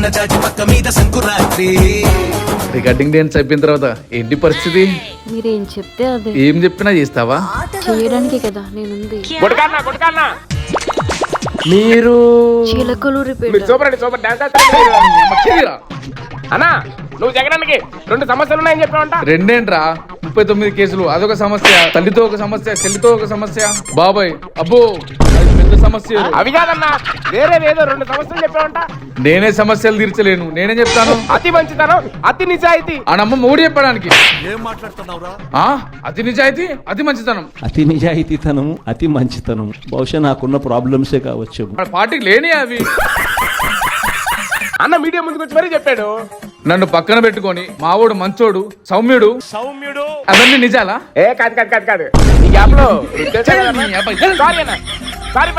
సన్నజాజి పక్క మీద సంకురాత్రి. రికార్డింగ్ డాన్స్ అయిపోయిన తర్వాత ఏంటి పరిస్థితి? మీరేం చెప్తే అదే. ఏం చెప్పినా చేస్తావా? చేయడానికి కదా నేనుంది. మీరు చిలకలూరిపేట. సూపర్ డాన్స్ అన్నా. నువ్వు జగనానికి 2 సమస్యలు ఉన్నాయని చెప్పావంట. రెండేంట్రా, 39 కేసులు, అదొక సమస్య. తల్లితో ఒక సమస్య, చెల్లితో ఒక సమస్య, బాబాయ్ అబ్బో అది పెద్ద సమస్య. అవి కాదన్నా, వేరేదేదో 2 సమస్యలు చెప్పావంట. నేనే సమస్యలు తీర్చలేను, నేనే చెప్తాను. అతి మంచితనం, అతి నిజాయితీ. ఆ నమ్మ మూడు చెప్పడానికి ఏం మాట్లాడుతున్నావురా? అతి నిజాయితీ, అతి మంచితనం. అతి నిజాయితీతనం, అతి మంచితనం బహుశా నాకున్న ప్రాబ్లమ్సే కావచ్చు. పార్టీకి లేని అవి. అన్న మీడియా ముందుకు వచ్చి మరీ చెప్పాడు. నన్ను పక్కన పెట్టుకొని మావోడు మంచోడు సౌమ్యుడు అవన్నీ నిజాలా? కాదు ఈ గ్యాప్ లో సారీ అన్న, సారీ.